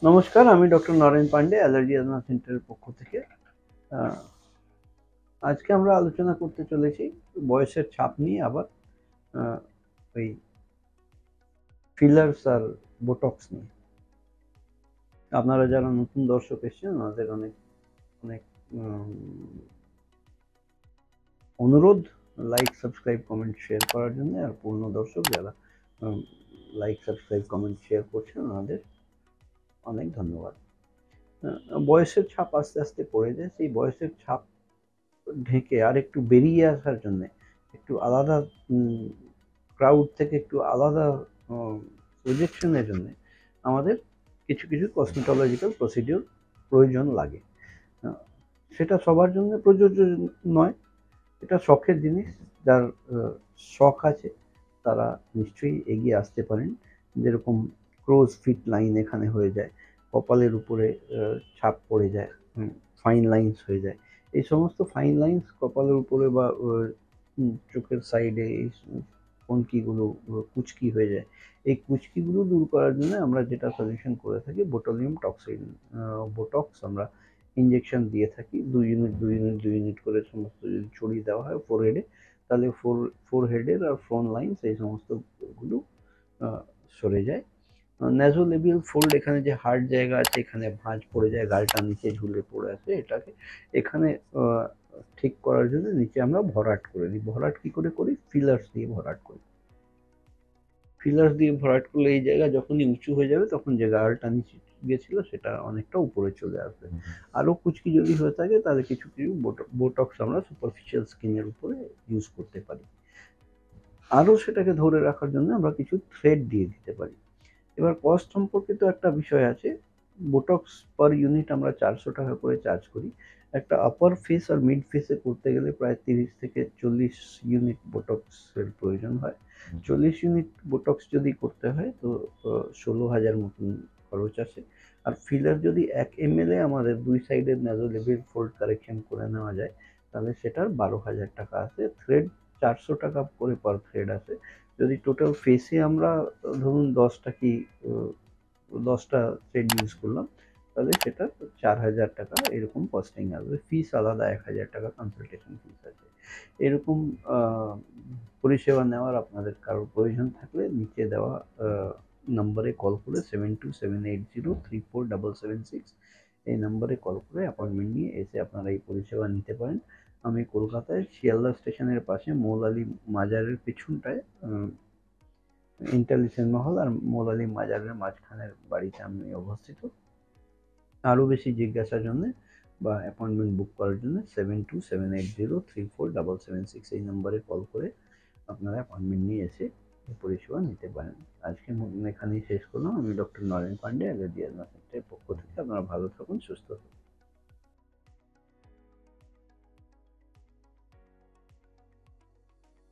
নমস্কার, আমি doctor Naren Pandey, allergy asthma সেন্টারের পক্ষ থেকে। আজকে আমরা আলোচনা করতে চলেছি বয়সের ছাপ নিয়ে, আবার ওই ফিলার্স আর বোটক্স নিয়ে। আপনারা যারা নতুন দর্শক এসেছেন ওনাদের অনেক অনেক অনুরোধ লাইক, সাবস্ক্রাইব, কমেন্ট, শেয়ার করার জন্য। আর পূর্ণ দর্শক যারা লাইক, সাবস্ক্রাইব, কমেন্ট, শেয়ার করছেন ওনাদের অনেক ধন্যবাদ। বয়সের ছাপ আস্তে আস্তে পড়ে যায়, সেই বয়সের ছাপ ঢেকে আর একটু বেরিয়ে আসার জন্য, একটু আলাদা ক্রাউড থেকে একটু আলাদা প্রজেকশনের জন্য আমাদের কিছু কিছু কসমেটোলজিক্যাল প্রসিডিওর প্রয়োজন লাগে। সেটা সবার জন্য প্রযোজ্য নয়, এটা শখের জিনিস। যার শখ আছে তারা নিশ্চয়ই এগিয়ে আসতে পারেন। যেরকম ক্রোজ ফিট লাইন এখানে হয়ে যায়, কপালের উপরে ছাপ পড়ে যায়, ফাইন লাইন্স হয়ে যায়। এই সমস্ত ফাইন লাইন্স কপালের উপরে বা চোখের সাইডে এই কনকিগুলো কুচকি হয়ে যায়, এই কুচকিগুলো দূর করার জন্য আমরা যেটা সাজেশন করে থাকি বোটুলিনাম টক্সিন বোটক্স আমরা ইঞ্জেকশন দিয়ে থাকি। 2 ইউনিট করে সমস্ত যদি ছড়িয়ে দেওয়া হয় ফোরহেডে, তাহলে ফোরহেডের আর ফ্রন্ট লাইন্স এই সমস্তগুলো সরে যায়। ন্যাজোলেবিয়াল ফোল্ড, এখানে যে হার্ড জায়গা আছে, এখানে ভাঁজ পড়ে যায়, গালটা নিচে ঝুলে পড়ে আছে, এটাকে এখানে ঠিক করার জন্য নিচে আমরা ভরাট করে দিই। ভরাট কি করে করি? ফিলার্স দিয়ে ভরাট করি। ফিলার্স দিয়ে ভরাট করলে এই জায়গা যখনই উঁচু হয়ে যাবে তখন যে গালটা নিচে গেছিল সেটা অনেকটা উপরে চলে আসবে। আরও কুচকি যদি হয়ে থাকে তাহলে কিছু কিছু বোটক্স আমরা সুপারফিশিয়াল স্কিনের উপরে ইউজ করতে পারি। আরও সেটাকে ধরে রাখার জন্য আমরা কিছু থ্রেড দিয়ে দিতে পারি। এবার কস্ট সম্পর্কিত একটা বিষয় আছে। বোটক্স পার ইউনিট আমরা 400 টাকা করে চার্জ করি। একটা আপার ফেস আর মিড ফেসে করতে গেলে প্রায় 30 থেকে 40 ইউনিট বোটক্সের প্রয়োজন হয়। 40 ইউনিট বোটক্স যদি করতে হয় তো 16,000 মতন খরচ আসে। আর ফিলার যদি 1 ml আমাদের 2 সাইডের ন্যাজোলেবিয়াল ফোল্ড কারেকশন করে নেওয়া যায় তাহলে সেটার 12,000 টাকা আসে। থ্রেড 400 টাকা করে পার থ্রেড আসে। যদি টোটাল ফেসে আমরা ধরুন 10টা কি 10টা থ্রেড ইউজ করলাম তাহলে সেটা 4,000 টাকা এরকম কস্টিং আসবে। ফিস আলাদা 1,000 টাকা কনসালটেশন ফিস আছে। এরকম পরিষেবা নেওয়ার আপনাদের কারোর প্রয়োজন থাকলে নিচে দেওয়া নম্বরে কল করে 7278034776 এই নম্বরে কল করে অ্যাপয়েন্টমেন্ট নিয়ে এসে আপনারা এই পরিষেবা নিতে পারেন। আমি কলকাতায় শিয়ালদা স্টেশনের পাশে মৌলালী মাজারের পেছনটায় ইন্টালিসেন মহল আর মৌলালী মাজারের মাঝখানের বাড়িতে আমি অবস্থিত। আরও বেশি জিজ্ঞাসার জন্য বা অ্যাপয়েন্টমেন্ট বুক করার জন্য 7278034776 এই নম্বরে কল করে আপনারা অ্যাপয়েন্টমেন্ট নিয়ে এসে এই পরিষেবা নিতে পারেন। আজকে এখানেই শেষ করলাম। আমি doctor Naren Pandey, allergy asthma সেন্টারের পক্ষ থেকে। আপনারা ভালো থাকুন, সুস্থ থাকুন।